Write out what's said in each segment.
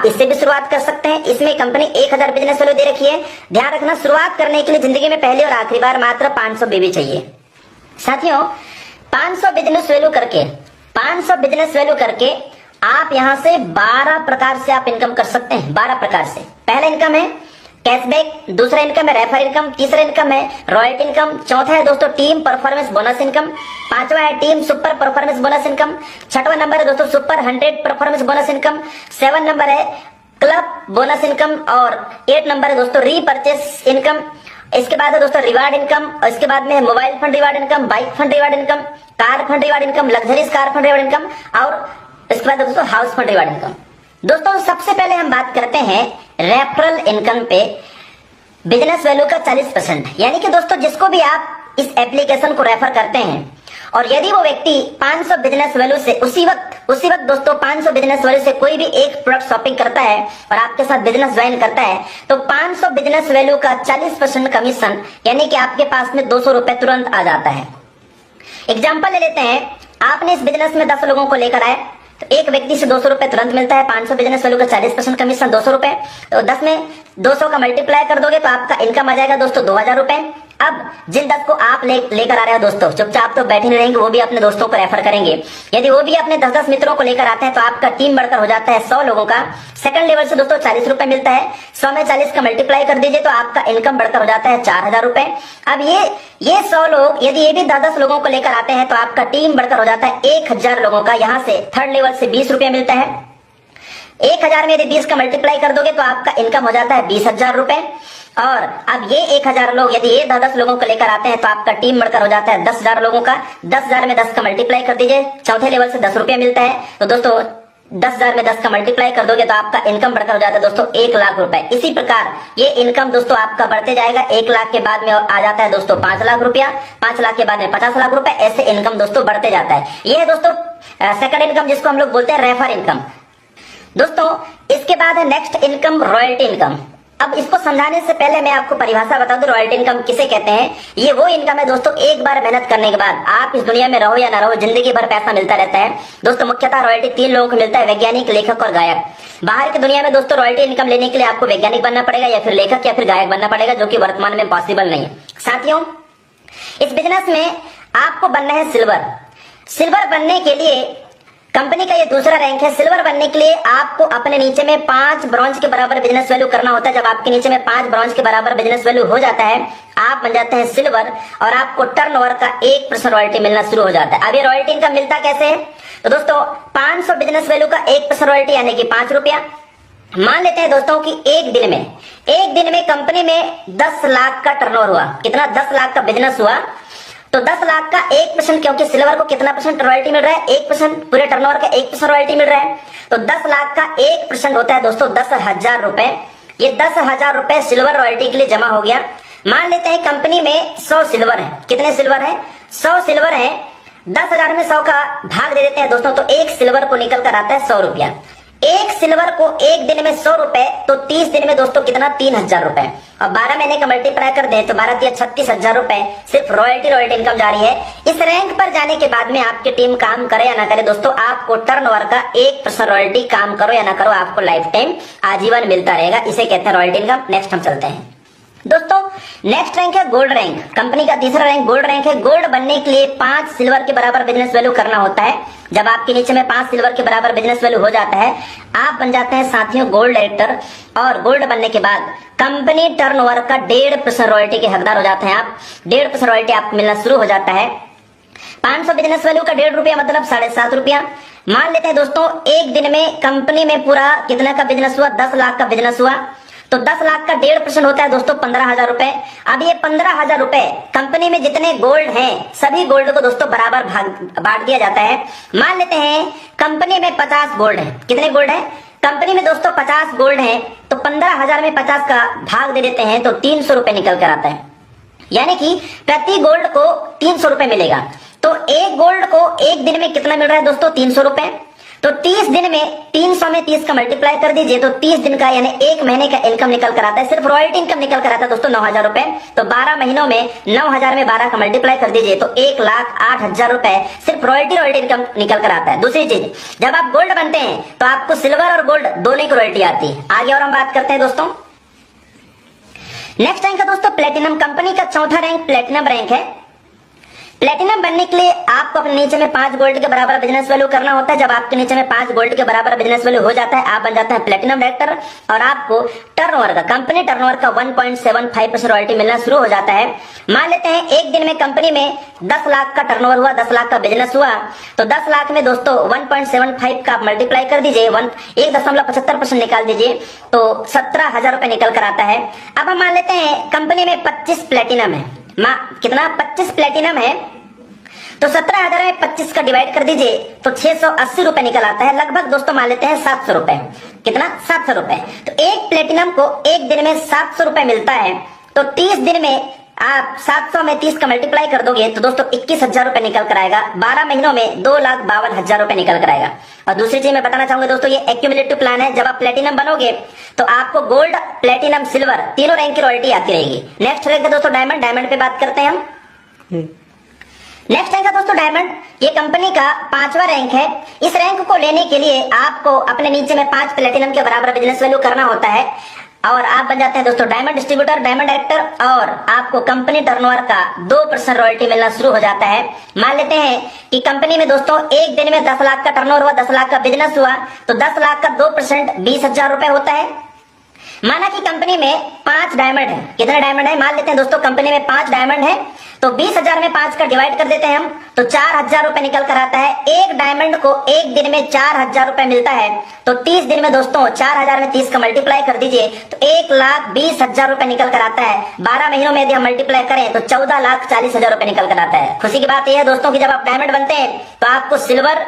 इससे भी शुरुआत कर सकते हैं। इसमें कंपनी 1000 बिजनेस वैल्यू दे रखी है। ध्यान रखना, शुरुआत करने के लिए जिंदगी में पहली और आखिरी बार मात्र 500 बीवी चाहिए। साथियों, 500 बिजनेस वैल्यू करके 500 बिजनेस वैल्यू करके आप यहां से 12 प्रकार से आप इनकम कर सकते हैं। 12 प्रकार से। पहला इनकम है कैशबैक, दूसरा इनकम है रेफर इनकम, तीसरा इनकम है रॉयल्टी इनकम, चौथा है दोस्तों टीम परफॉर्मेंस बोनस इनकम, पांचवा है team super performance bonus income, छठवां नंबर है दोस्तों super 100 performance bonus income, 7 number है क्लब बोनस इनकम और 8 नंबर है दोस्तों रीपरचेस इनकम। इसके बाद है दोस्तों रिवार्ड इनकम और इसके बाद में है mobile fund reward income, bike fund reward income, car fund reward income, luxuries car fund reward income और इसके बाद दोस्तों हाउस फंड रिवार्ड इनकम। दोस्तों सबसे पहले हम बात करते हैं रेफरल इनकम पे बिजनेस वैल्यू का 40%। यानी कि दोस्तों जिसको भी आप इस एप्लीकेशन को रेफर करते हैं और यदि वो व्यक्ति 500 बिजनेस वैल्यू से उसी वक्त दोस्तों 500 बिजनेस वैल्यू से कोई भी एक प्रोडक्ट शॉपिंग करता है और आपके साथ बिजनेस ज्वाइन करता है तो 500 बिजनेस वैल्यू का 40% कमीशन यानी कि आपके पास में 200 रुपए तुरंत आ जाता है। एग्जाम्पल ले लेते हैं, आपने इस बिजनेस में 10 लोगों को लेकर आए तो एक व्यक्ति से 200 रुपए तुरंत मिलता है। 500 बिजनेस वैल्यू का 40% कमीशन 200 रुपए, तो 10 में 200 का मल्टीप्लाई कर दोगे तो आपका इनकम आ जाएगा दोस्तों 2000 रुपए। अब जिन 10 को आप लेकर आ रहे हो दोस्तों, चुपचाप तो बैठे नहीं रहेंगे, वो भी अपने दोस्तों को रेफर करेंगे। यदि वो भी अपने 10-10 मित्रों को लेकर आते हैं तो आपका टीम बढ़कर हो जाता है 100 लोगों का। सेकंड लेवल से दोस्तों 40 रुपए मिलता है। 100 में 40 का मल्टीप्लाई कर दीजिए तो आपका इनकम बढ़कर हो जाता है 4000 रुपए। अब ये 100 लोग यदि ये भी 10-10 लोगों को लेकर आते हैं तो आपका टीम बढ़कर हो जाता है 1000 लोगों का। यहाँ से थर्ड लेवल से 20 रुपए मिलता है। 1000 में यदि 20 का मल्टीप्लाई कर दोगे तो आपका इनकम हो जाता है 20,000 रुपए। और अब ये 1000 लोग यदि ये 10 लोगों को लेकर आते हैं तो आपका टीम बढ़कर हो जाता है 10,000 लोगों का। 10,000 में 10 का मल्टीप्लाई कर दीजिए, चौथे लेवल से 10 रुपया मिलता है। तो दोस्तों 10,000 में 10 का मल्टीप्लाई कर दोगे तो आपका इनकम बढ़कर हो जाता है दोस्तों 1 लाख रुपए। इसी प्रकार ये इनकम दोस्तों आपका बढ़ते जाएगा। 1 लाख के बाद में आ जाता है दोस्तों 5 लाख रुपया, 5 लाख के बाद में 50 लाख रुपए, ऐसे इनकम दोस्तों बढ़ते जाता है। ये है दोस्तों सेकंड इनकम जिसको हम लोग बोलते हैं रेफर इनकम। दोस्तों इसके बाद है नेक्स्ट इनकम रॉयल्टी इनकम। अब इसको समझाने से पहले मैं आपको परिभाषा बता दूं रॉयल्टी इनकम किसे कहते हैं। ये वो इनकम है दोस्तों, एक बार मेहनत करने के बाद आप इस दुनिया में रहो या ना रहो जिंदगी भर पैसा मिलता रहता है। दोस्तों मुख्यतः रॉयल्टी 3 लोगों को मिलता है, वैज्ञानिक, लेखक और गायक। बाहर की दुनिया में दोस्तों रॉयल्टी इनकम लेने के लिए आपको वैज्ञानिक बनना पड़ेगा या फिर लेखक या फिर गायक बनना पड़ेगा, जो कि वर्तमान में पॉसिबल नहीं है। साथियों इस बिजनेस में आपको बनना है सिल्वर बनने के लिए कंपनी का ये दूसरा रैंक है। सिल्वर बनने के लिए आपको अपने नीचे में 5 ब्रॉन्ज के बराबर बिजनेस वैल्यू करना होता है। जब आपके नीचे में 5 ब्रॉन्ज के बराबर बिजनेस वैल्यू हो जाता है आप बन जाते हैं सिल्वर और आपको टर्नओवर का 1% रॉयल्टी मिलना शुरू हो जाता है। अब ये रॉयल्टी इनकम मिलता कैसे है? तो दोस्तों 500 बिजनेस वैल्यू का 1% रॉयल्टी यानी कि 5 रुपया। मान लेते हैं दोस्तों कि एक दिन में कंपनी में 10 लाख का टर्नओवर हुआ। कितना? 10 लाख का बिजनेस हुआ तो 10 लाख का 1%, क्योंकि सिल्वर को कितना परसेंट रॉयल्टी मिल रहा है? 1%। पूरे टर्नओवर का 1% रॉयल्टी मिल रहा है तो 10 लाख का 1% होता है दोस्तों 10,000 रुपए। ये 10,000 रुपए सिल्वर रॉयल्टी के लिए जमा हो गया। मान लेते हैं कंपनी में 100 सिल्वर है। कितने सिल्वर है? 100 सिल्वर है। 10,000 में 100 का भाग दे देते हैं दोस्तों तो एक सिल्वर को निकल कर आता है 100 रुपया। एक सिल्वर को एक दिन में 100 रुपए तो 30 दिन में दोस्तों कितना? 3,000 रुपए। और 12 महीने का मल्टीप्लाई कर दें तो 12 या 36,000 रुपए सिर्फ रॉयल्टी इनकम जा रही है। इस रैंक पर जाने के बाद में आपकी टीम काम करे या ना करे दोस्तों, आपको टर्नओवर का 1% रॉयल्टी, काम करो या ना करो, आपको लाइफ टाइम आजीवन मिलता रहेगा। इसे कहते हैं रॉयल्टी इनकम। नेक्स्ट हम चलते हैं दोस्तों, नेक्स्ट रैंक है गोल्ड रैंक। कंपनी का तीसरा रैंक गोल्ड रैंक है। गोल्ड बनने के लिए 5 सिल्वर के बराबर बिजनेस वैल्यू करना होता है। जब आपके नीचे में 5 सिल्वर के बराबर बिजनेस वैल्यू हो जाता है आप बन जाते हैं साथियों गोल्ड डायरेक्टर। और गोल्ड बनने के बाद कंपनी टर्नओवर का 1.5% रॉयल्टी के हकदार हो जाते हैं आप। 1.5% रॉयल्टी आपको मिलना शुरू हो जाता है। 500 बिजनेस वैल्यू का 1.5 रुपया मतलब 7.5 रुपया। मान लेते हैं दोस्तों एक दिन में कंपनी में पूरा कितना का बिजनेस हुआ? 10 लाख का बिजनेस हुआ तो 10 लाख का 1.5% होता है दोस्तों 15,000 रुपए। अब ये 15,000 रुपए कंपनी में जितने गोल्ड हैं सभी गोल्ड को दोस्तों बराबर बांट दिया जाता है। मान लेते हैं कंपनी में 50 गोल्ड है। कितने गोल्ड है? कंपनी में दोस्तों 50 गोल्ड है तो 15,000 में 50 का भाग दे देते हैं तो 300 रुपए निकल कर आता है। यानी कि प्रति गोल्ड को 300 रुपए मिलेगा। तो एक गोल्ड को एक दिन में कितना मिल रहा है दोस्तों? 300 रुपए। तो 30 दिन में 300 में 30 का मल्टीप्लाई कर दीजिए तो 30 दिन का यानी एक महीने का इनकम निकल कर आता है। सिर्फ रॉयल्टी इनकम निकल कर आता है दोस्तों 9,000 रुपए। तो 12 महीनों में 9,000 में 12 का मल्टीप्लाई कर दीजिए तो 1,08,000 रुपए सिर्फ रॉयल्टी इनकम निकल कर आता है। दूसरी चीज, जब आप गोल्ड बनते हैं तो आपको सिल्वर और गोल्ड दोनों की रॉयल्टी आती है। आगे और हम बात करते हैं दोस्तों। नेक्स्ट रैंक है दोस्तों प्लेटिनम। कंपनी का चौथा रैंक प्लेटिनम रैंक है। प्लेटिनम बनने के लिए आपको अपने नीचे में 5 गोल्ड के बराबर बिजनेस वैल्यू करना होता है। जब आपके नीचे में 5 गोल्ड के बराबर बिजनेस वैल्यू हो जाता है, आप बन जाते हैं प्लेटिनम डायरेक्टर और आपको टर्नओवर का, कंपनी टर्नओवर का 1.75% रॉयल्टी मिलना शुरू हो जाता है। मान लेते हैं एक दिन में कंपनी में 10 लाख का टर्नओवर हुआ, 10 लाख का बिजनेस हुआ, तो 10 लाख में दोस्तों 1.75 का आप मल्टीप्लाई कर दीजिए, 1.75% निकाल दीजिए तो 17,000 रुपए निकल कर आता है। अब हम मान लेते हैं कंपनी में 25 प्लेटिनम है। कितना? 25 प्लेटिनम है तो 17,000 में 25 का डिवाइड कर दीजिए तो 680 रुपए निकल आता है। लगभग दोस्तों मान लेते हैं 700 रुपए। कितना? 700 रुपए। तो एक प्लेटिनम को एक दिन में 700 रुपए मिलता है। तो 30 दिन में आप 700 में 30 का मल्टीप्लाई कर दोगे तो दोस्तों 21,000 रुपए निकल कर आएगा। 12 महीनों में 2,52,000 रुपए निकल कर आएगा। और दूसरी चीज मैं बताना चाहूंगा दोस्तों, ये एक्यूमुलेटिव प्लान है। जब आप प्लेटिनम बनोगे तो आपको गोल्ड, प्लेटिनम, सिल्वर तीनों रैंक की रॉयल्टी आती रहेगी। नेक्स्ट रैंक है दोस्तों डायमंड। डायमंड पे बात करते हैं हम। नेक्स्ट रैंक है दोस्तों डायमंड। ये कंपनी का 5वां रैंक है। इस रैंक को लेने के लिए आपको अपने नीचे में 5 प्लेटिनम के बराबर बिजनेस वैल्यू करना होता है और आप बन जाते हैं दोस्तों डायमंड डिस्ट्रीब्यूटर, डायमंड डायरेक्टर और आपको कंपनी टर्नओवर का 2% रॉयल्टी मिलना शुरू हो जाता है। मान लेते हैं कि कंपनी में दोस्तों एक दिन में 10 लाख का टर्नओवर हुआ, 10 लाख का बिजनेस हुआ, तो 10 लाख का 2% 20,000 रुपए होता है। माना कि कंपनी में 5 डायमंड है। कितने डायमंड है? मान लेते हैं दोस्तों कंपनी में 5 डायमंड है तो 20,000 में 5 का डिवाइड कर देते हैं हम तो 4,000 रुपए निकल कर आता है। एक डायमंड को एक दिन में 4,000 रुपए मिलता है तो 30 दिन में दोस्तों 4,000 में 30 का मल्टीप्लाई कर दीजिए तो 1,20,000 रुपए निकल कर आता है। 12 महीनों में यदि हम मल्टीप्लाई करें तो 14,40,000 रुपए निकल कर आता है। खुशी की बात यह है दोस्तों कि जब आप डायमंड बनते हैं तो आपको सिल्वर,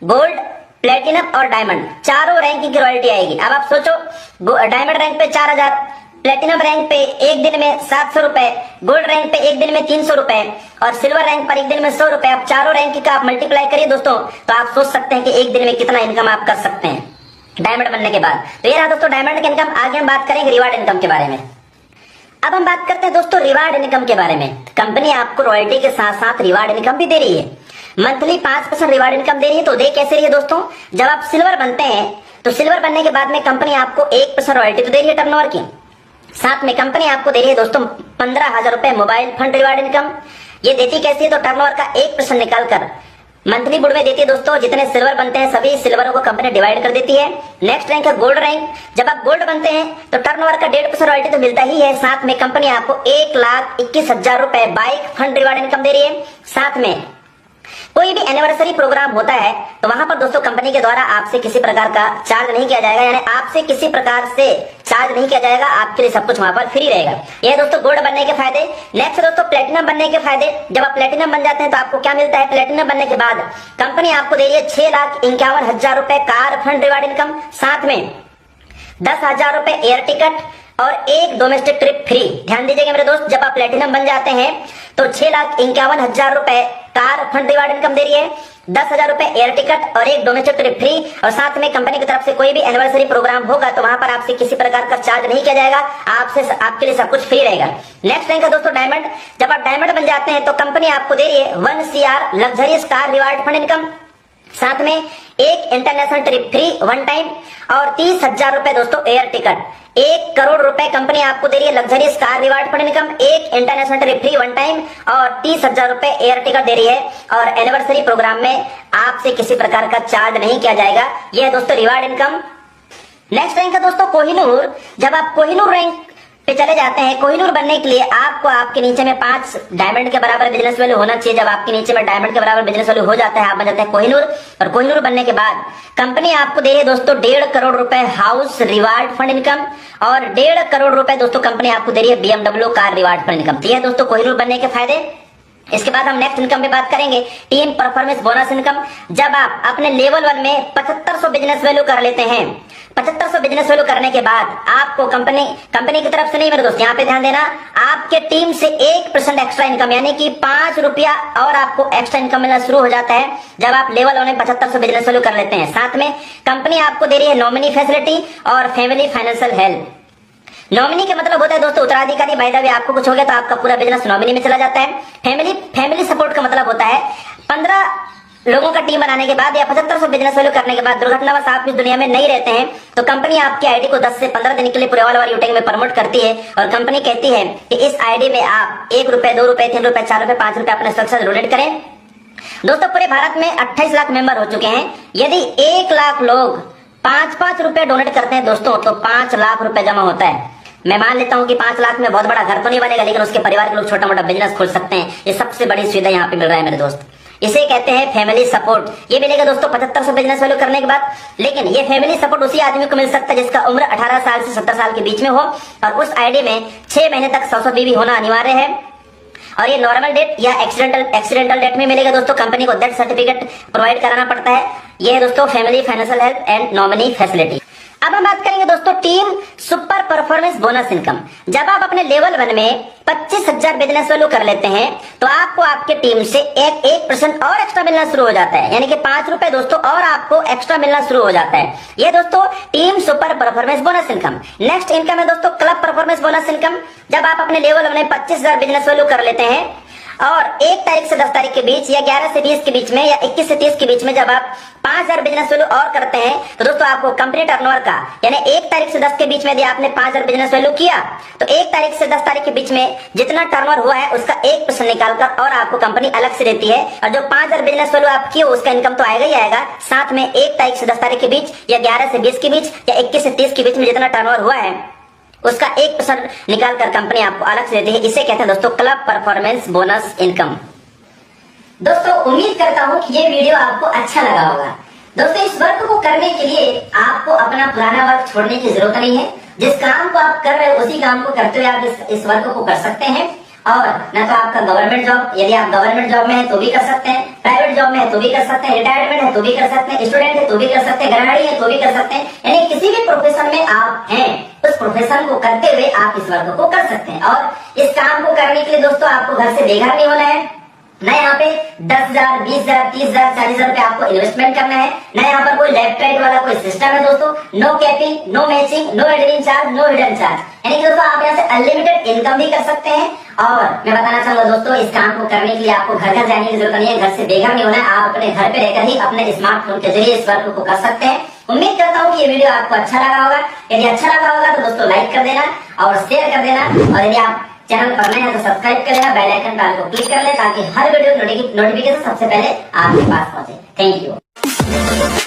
गोल्ड, प्लेटिनम और डायमंड चारों रैंक की रॉयल्टी आएगी। अब आप सोचो, डायमंड रैंक पे 4,000, प्लेटिनम रैंक पे एक दिन में 700 रुपए, गोल्ड रैंक पे एक दिन में 300 रुपए और सिल्वर रैंक पर एक दिन में 100 रुपए। आप चारों रैंक का आप मल्टीप्लाई करिए दोस्तों तो आप सोच सकते हैं कि एक दिन में कितना इनकम आप कर सकते हैं डायमंड बनने के बाद। तो ये रहा दोस्तों डायमंड का इनकम। आगे हम बात करेंगे रिवार्ड इनकम के बारे में। अब हम बात करते हैं दोस्तों रिवार्ड इनकम के बारे में। कंपनी आपको रॉयल्टी के साथ साथ रिवार्ड इनकम भी दे रही है। मंथली 5% रिवार्ड इनकम दे रही है। तो दे कैसे रही है दोस्तों? जब आप सिल्वर बनते हैं तो सिल्वर बनने के बाद में कंपनी आपको 1% रॉयल्टी तो दे रही है टर्नओवर की, साथ में कंपनी आपको दे रही है दोस्तों 15,000 रुपए मोबाइल फंड रिवार्ड इनकम। ये देती कैसी है? तो टर्नओवर का 1% निकालकर मंथली बुड में देती है दोस्तों। जितने सिल्वर बनते हैं सभी सिल्वरों को कंपनी डिवाइड कर देती है। नेक्स्ट रैंक है गोल्ड रैंक। जब आप गोल्ड बनते हैं तो टर्नओवर का 1.5% रॉयल्टी तो मिलता ही है, साथ में कंपनी आपको 1,21,000 रुपए बाइक फंड रिवार्ड इनकम दे रही है। साथ में कोई भी एनिवर्सरी प्रोग्राम होता है तो वहां पर दोस्तों कंपनी के द्वारा आपसे किसी प्रकार का चार्ज नहीं किया जाएगा, यानी आपसे किसी प्रकार से चार्ज नहीं किया जाएगा। आपके लिए सब कुछ वहां पर फ्री रहेगा। यह दोस्तों गोल्ड बनने के फायदे। नेक्स्ट दोस्तों प्लेटिनम बनने के फायदे। जब आप प्लेटिनम बन जाते हैं तो आपको क्या मिलता है? प्लेटिनम बनने के बाद कंपनी आपको दे रही है 6,51,000 रुपए कार फंड रिवार्ड इनकम, साथ में 10,000 रुपए एयर टिकट और एक डोमेस्टिक ट्रिप फ्री। ध्यान दीजिएगा मेरे दोस्त, जब आप प्लेटिनम बन जाते हैं तो 6,51,000 रुपए कार फंड रिवार्ड इनकम दे रही है, 10,000 रुपए एयर टिकट और एक डोमेस्टिक ट्रिप फ्री और साथ में कंपनी की तरफ से कोई भी एनिवर्सरी प्रोग्राम होगा तो वहां पर आपसे किसी प्रकार का चार्ज नहीं किया जाएगा, आपके लिए सब कुछ फ्री रहेगा। नेक्स्ट रैंक है दोस्तों डायमंड। जब आप डायमंड बन जाते हैं तो कंपनी आपको दे रही है 1 CR luxurious car reward fund income, साथ में एक international trip free one time और 30,000 रुपए दोस्तों एयर टिकट। 1 करोड़ रुपए कंपनी आपको दे रही है luxurious car reward fund income, एक international trip free one time और 30,000 रुपए एयर टिकट दे रही है और एनिवर्सरी प्रोग्राम में आपसे किसी प्रकार का चार्ज नहीं किया जाएगा। यह है दोस्तों रिवार्ड इनकम। नेक्स्ट रैंक है दोस्तों कोहिनूर। जब आप कोहिनूर रैंक पे चले जाते हैं, कोहिनूर बनने के लिए आपको आपके नीचे में 5 डायमंड के बराबर बिजनेस वैल्यू होना चाहिए। जब आपके नीचे में डायमंड के बराबर बिजनेस वैल्यू हो जाता है आप बन जाते हैं कोहिनूर। और कोहिनूर बनने के बाद कंपनी आपको दे रही है दोस्तों 1.5 करोड़ रुपए हाउस रिवार्ड फंड इनकम और 1.5 करोड़ रुपए दोस्तों कंपनी आपको दे रही है BMW car reward fund income. तो यह दोस्तों कोहिनूर बनने के फायदे। इसके बाद हम नेक्स्ट इनकम पे बात करेंगे, टीम परफॉर्मेंस बोनस इनकम। जब आप अपने लेवल 1 में 7500 बिजनेस वैल्यू कर लेते हैं 7500 बिजनेस वैल्यू करने के बाद आपको कंपनी की तरफ से नहीं मेरे दोस्त, यहाँ पे ध्यान देना, आपके टीम से 1% एक्स्ट्रा इनकम यानी कि 5 रुपया और आपको एक्स्ट्रा इनकम मिलना शुरू हो जाता है जब आप लेवल 1 में 7500 बिजनेस वैल्यू कर लेते हैं। साथ में कंपनी आपको दे रही है नॉमिनी फैसिलिटी और फैमिली फाइनेंशियल हेल्प। नॉमिनी का मतलब होता है दोस्तों उत्तराधिकारी, बाय द वे आपको कुछ हो गया तो आपका पूरा बिजनेस नॉमिनी में चला जाता है। फैमिली सपोर्ट का मतलब होता है 15 लोगों का टीम बनाने के बाद या 7500 बिजनेस वैल्यू करने के बाद दुर्घटनावश आप इस दुनिया में नहीं रहते हैं तो कंपनी आपकी आईडी को 10 से 15 दिन के लिए पूरे ऑल ओवर यूटिंग में प्रमोट करती है और कंपनी कहती है कि इस आईडी में आप 1 रुपए, 2 रुपए, 3 रुपए, 4 रुपए, 5 रुपए अपने सुरक्षा से डोनेट करें। दोस्तों पूरे भारत में 28 लाख मेंबर हो चुके हैं। यदि 1 लाख लोग 5-5 रुपए डोनेट करते हैं दोस्तों तो 5 लाख रुपए जमा होता है। मैं मान लेता हूं कि 5 लाख में बहुत बड़ा घर तो नहीं बनेगा लेकिन उसके परिवार के लोग छोटा मोटा बिजनेस खोल सकते हैं। ये सबसे बड़ी सुविधा यहाँ पे मिल रहा है मेरे दोस्त, इसे कहते हैं फैमिली सपोर्ट। ये मिलेगा दोस्तों 7500 बिजनेस वैल्यू करने के बाद। लेकिन ये फैमिली सपोर्ट उसी आदमी को मिल सकता है जिसका उम्र 18 साल से 70 साल के बीच में हो और उस आईडी में 6 महीने तक 100 बीवी होना अनिवार्य है। और ये नॉर्मल डेट या एक्सीडेंटल डेट में मिलेगा दोस्तों। कंपनी को डेथ सर्टिफिकेट प्रोवाइड कराना पड़ता है। ये है दोस्तों family financial help and nominee facility. अब हम बात करेंगे दोस्तों team super performance bonus income. जब आप अपने लेवल 1 में 25,000 बिजनेस वैल्यू कर लेते हैं तो आपको आपके टीम से 1% और एक्स्ट्रा मिलना शुरू हो जाता है, यानी कि 5 रुपए दोस्तों और आपको एक्स्ट्रा मिलना शुरू हो जाता है। ये दोस्तों team super performance bonus income. Next income है दोस्तों क्लब परफॉर्मेंस बोनस इनकम। जब आप अपने लेवल 1 में 25,000 बिजनेस वैल्यू कर लेते हैं और 1 तारीख से 10 तारीख के बीच या 11 से 20 के बीच में या 21 से 30 के बीच में जब आप 5,000 बिजनेस वैल्यू और करते हैं तो दोस्तों आपको कंपनी टर्नओवर का यानी 1 तारीख से 10 के बीच में यदि आपने 5,000 बिजनेस वैल्यू किया तो 1 तारीख से 10 तारीख के बीच में जितना टर्नओवर हुआ है उसका 1% निकालकर और आपको कंपनी अलग से देती है। और जो 5,000 बिजनेस वैल्यू आप किए उसका इनकम तो आएगा ही आएगा, साथ में 1 तारीख से 10 तारीख के बीच या 11 से 20 के बीच या 21 से 30 के बीच में जितना टर्नओवर हुआ है उसका 1% निकालकर कंपनी आपको अलग से देती है। इसे कहते हैं दोस्तों क्लब परफॉर्मेंस बोनस इनकम। दोस्तों उम्मीद करता हूं कि ये वीडियो आपको अच्छा लगा होगा। दोस्तों इस वर्क को करने के लिए आपको अपना पुराना वर्क छोड़ने की जरूरत नहीं है। जिस काम को आप कर रहे हो उसी काम को करते हुए आप इस वर्क को कर सकते हैं। और न तो आपका गवर्नमेंट जॉब, यदि आप गवर्नमेंट जॉब में है तो भी कर सकते हैं, प्राइवेट जॉब में है तो भी कर सकते हैं, रिटायरमेंट है तो भी कर सकते हैं, स्टूडेंट है तो भी कर सकते हैं, गृहिणी है तो भी कर सकते हैं, यानी किसी भी प्रोफेशन में आप हैं उस प्रोफेशन को करते हुए आप इस वर्क को कर सकते हैं। और इस काम को करने के लिए दोस्तों आपको घर से बेघर नहीं होना है, न यहाँ पे 10,000, 20,000, 30,000, 40,000 रुपए आपको इन्वेस्टमेंट करना है, न यहाँ पर कोई लेफ्ट राइट वाला कोई सिस्टम है दोस्तों। No capping, no matching, no admin charge, no hidden charge, यानी कि दोस्तों आप यहाँ से अनलिमिटेड इनकम भी कर सकते हैं। और मैं बताना चाहूंगा दोस्तों इस काम को करने के लिए आपको घर घर जाने की जरूरत नहीं है, घर से बेघर नहीं होना है, आप अपने घर पे रहकर ही अपने स्मार्टफोन के जरिए इस वर्क को कर सकते हैं। उम्मीद करता हूँ कि ये वीडियो आपको अच्छा लगा होगा। यदि अच्छा लगा होगा तो दोस्तों लाइक कर देना और शेयर कर देना, और यदि आप चैनल पर नए हैं तो सब्सक्राइब कर लेना, बेल आइकन पर को क्लिक कर ले ताकि हर वीडियो नोटिफिकेशन सबसे पहले आपके पास पहुंचे। Thank you.